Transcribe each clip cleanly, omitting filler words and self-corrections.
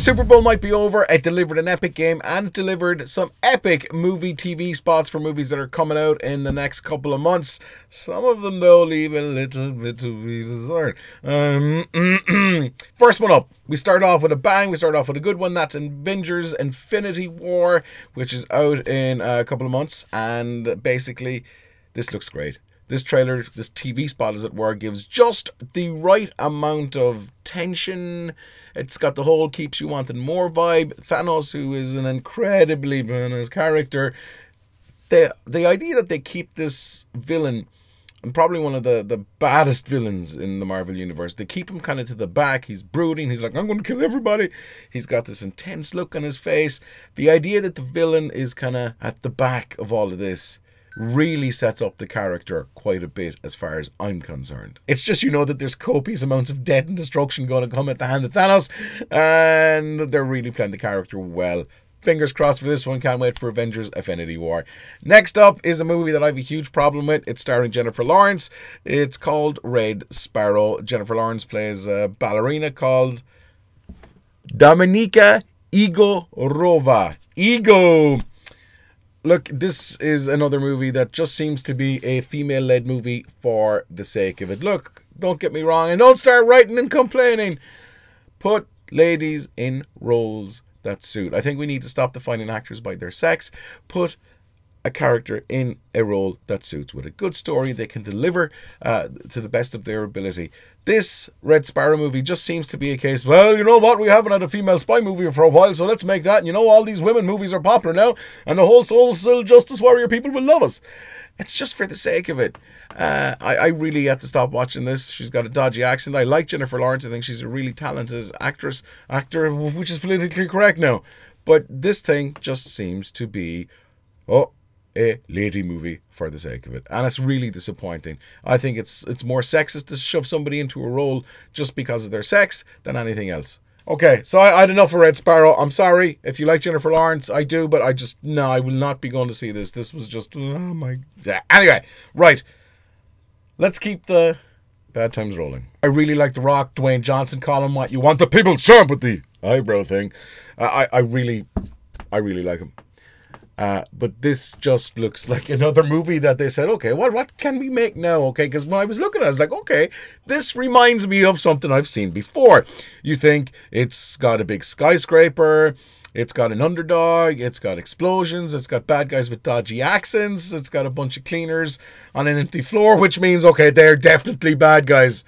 Super Bowl might be over. It delivered an epic game and it delivered some epic movie TV spots for movies that are coming out in the next couple of months. Some of them, though, leave a little bit to be desired. First one up. We start off with a bang. We start off with a good one. That's Avengers Infinity War, which is out in a couple of months. And basically, this looks great. This trailer, this TV spot, as it were, gives just the right amount of tension. It's got the whole keeps you wanting more vibe. Thanos, who is an incredibly badass character. The idea that they keep this villain, and probably one of the baddest villains in the Marvel Universe, they keep him kind of to the back. He's brooding. He's like, I'm going to kill everybody. He's got this intense look on his face. The idea that the villain is kind of at the back of all of this really sets up the character quite a bit as far as I'm concerned. It's just, you know, that there's copious amounts of death and destruction going to come at the hand of Thanos, and they're really playing the character well. Fingers crossed for this one. Can't wait for Avengers Infinity War. Next up is a movie that I have a huge problem with. It's starring Jennifer Lawrence. It's called Red Sparrow. Jennifer Lawrence plays a ballerina called Dominika Igorova. Ego! Look, this is another movie that just seems to be a female-led movie for the sake of it. Look, don't get me wrong, and don't start writing and complaining. Put ladies in roles that suit. I think we need to stop defining actors by their sex. Put a character in a role that suits with a good story they can deliver to the best of their ability. This Red Sparrow movie just seems to be a case, well, you know what, we haven't had a female spy movie for a while, so let's make that. And you know, all these women movies are popular now, and the whole Soul Justice Warrior people will love us. It's just for the sake of it. I really had to stop watching this. She's got a dodgy accent. I like Jennifer Lawrence. I think she's a really talented actor, which is politically correct now. But this thing just seems to be, a lady movie for the sake of it, and it's really disappointing. I think it's more sexist to shove somebody into a role just because of their sex than anything else. Okay, so I had enough of Red Sparrow. I'm sorry if you like Jennifer Lawrence. I do, but I will not be going to see this. This was just, oh my... Yeah. Anyway, right. Let's keep the bad times rolling. I really like The Rock, Dwayne Johnson. Call him what you want. The people's champ with the eyebrow thing. I really like him. But this just looks like another movie that they said, okay, what can we make now? Okay, because when I was looking at it, I was like, okay, this reminds me of something I've seen before. You think it's got a big skyscraper, it's got an underdog, it's got explosions, it's got bad guys with dodgy accents, it's got a bunch of cleaners on an empty floor, which means, okay, they're definitely bad guys.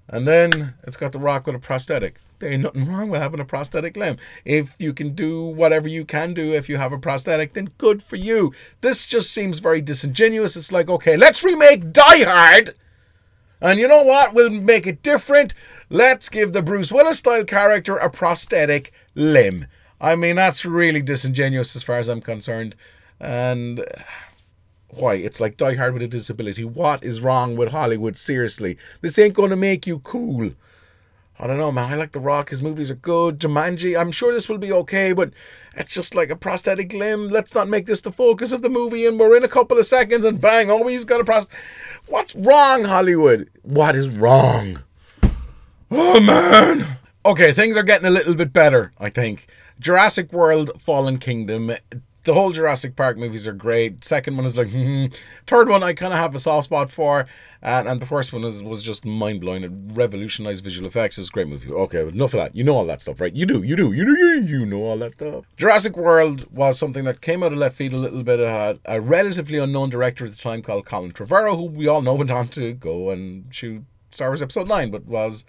And then it's got The Rock with a prosthetic. There ain't nothing wrong with having a prosthetic limb. If you can do whatever you can do if you have a prosthetic, then good for you. This just seems very disingenuous. It's like, okay, let's remake Die Hard. And you know what? We'll make it different. Let's give the Bruce Willis-style character a prosthetic limb. I mean, that's really disingenuous as far as I'm concerned. And... why? It's like Die Hard with a disability. What is wrong with Hollywood? Seriously. This ain't going to make you cool. I don't know, man. I like The Rock. His movies are good. Jumanji. I'm sure this will be okay, but it's just like a prosthetic limb. Let's not make this the focus of the movie, and we're in a couple of seconds, and bang, oh, he's got a prosthetic. What's wrong, Hollywood? What is wrong? Oh, man. Okay, things are getting a little bit better, I think. Jurassic World Fallen Kingdom. The whole Jurassic Park movies are great. Second one is like, Third one I kind of have a soft spot for. And the first one was just mind-blowing. It revolutionized visual effects. It was a great movie. Okay, enough of that. You know all that stuff, right? You know all that stuff. Jurassic World was something that came out of left field a little bit. It had a relatively unknown director at the time called Colin Trevorrow, who we all know went on to go and shoot Star Wars Episode 9, but was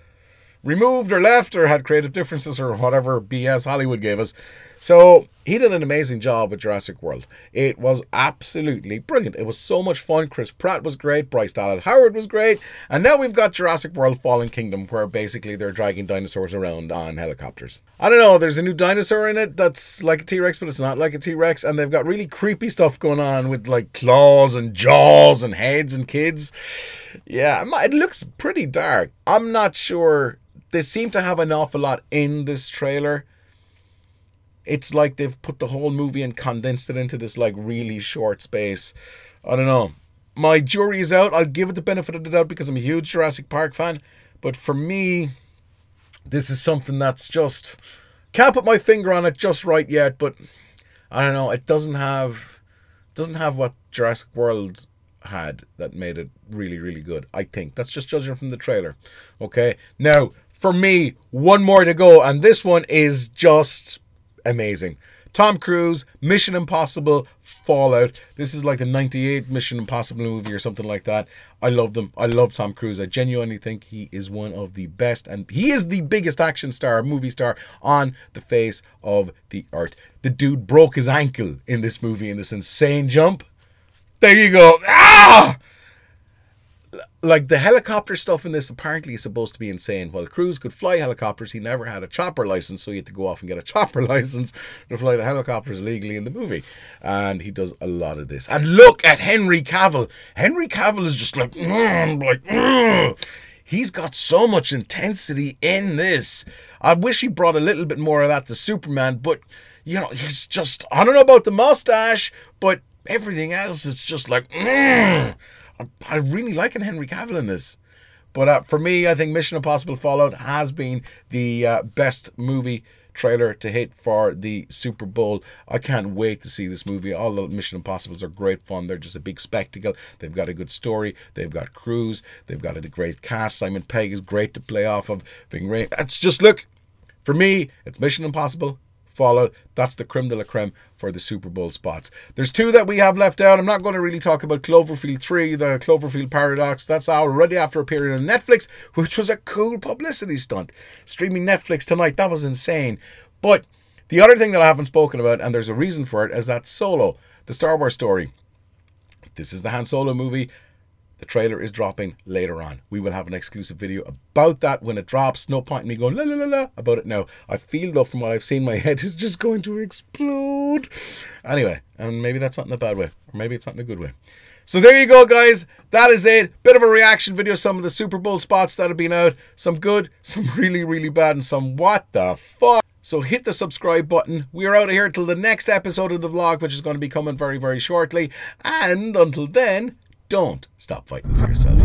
removed or left or had creative differences or whatever BS Hollywood gave us. So he did an amazing job with Jurassic World. It was absolutely brilliant. It was so much fun. Chris Pratt was great. Bryce Dallas Howard was great. And now we've got Jurassic World Fallen Kingdom, where basically they're dragging dinosaurs around on helicopters. I don't know. There's a new dinosaur in it that's like a T-Rex, but it's not like a T-Rex. And they've got really creepy stuff going on with like claws and jaws and heads and kids. Yeah, it looks pretty dark. I'm not sure. They seem to have an awful lot in this trailer. It's like they've put the whole movie and condensed it into this like really short space. I don't know. My jury is out. I'll give it the benefit of the doubt because I'm a huge Jurassic Park fan. But for me, This is something that's just, can't put my finger on it just right yet, but I don't know, it doesn't have what Jurassic World had that made it really, really good, I think. That's just judging from the trailer. Okay, now for me, one more to go, and this one is just amazing. Tom Cruise, Mission Impossible Fallout. This is like the 98 Mission Impossible movie or something like that. I love them. I love Tom Cruise. I genuinely think he is one of the best, and he is the biggest action star, movie star on the face of the earth. The dude broke his ankle in this movie in this insane jump. There you go. Ah! Like, the helicopter stuff in this apparently is supposed to be insane. While Cruise could fly helicopters, he never had a chopper license, so he had to go off and get a chopper license to fly the helicopters legally in the movie. And he does a lot of this. And look at Henry Cavill. Henry Cavill is just like, he's got so much intensity in this. I wish he brought a little bit more of that to Superman, but, you know, he's just, I don't know about the mustache, but everything else is just like, I really like Henry Cavill in this. But for me, I think Mission Impossible Fallout has been the best movie trailer to hit for the Super Bowl. I can't wait to see this movie. All the Mission Impossibles are great fun. They're just a big spectacle. They've got a good story. They've got Cruise. They've got a great cast. Simon Pegg is great to play off of. That's just, look, for me, it's Mission Impossible Fallout. That's the creme de la creme for the Super Bowl spots. There's two that we have left out. I'm not going to really talk about Cloverfield 3, the Cloverfield Paradox. That's already after appearing on Netflix, which was a cool publicity stunt. Streaming Netflix tonight, that was insane. But the other thing that I haven't spoken about, and there's a reason for it, is that Solo, the Star Wars story. This is the Han Solo movie. The trailer is dropping later on. We will have an exclusive video about that when it drops. No point in me going la la la la about it now. I feel though, from what I've seen, my head is just going to explode. Anyway, and maybe that's not in a bad way, or maybe it's not in a good way. So there you go, guys. That is it. Bit of a reaction video. Some of the Super Bowl spots that have been out. Some good, some really, really bad, and some what the fuck. So hit the subscribe button. We are out of here till the next episode of the vlog, which is going to be coming very, very shortly. And until then, don't stop fighting for yourself.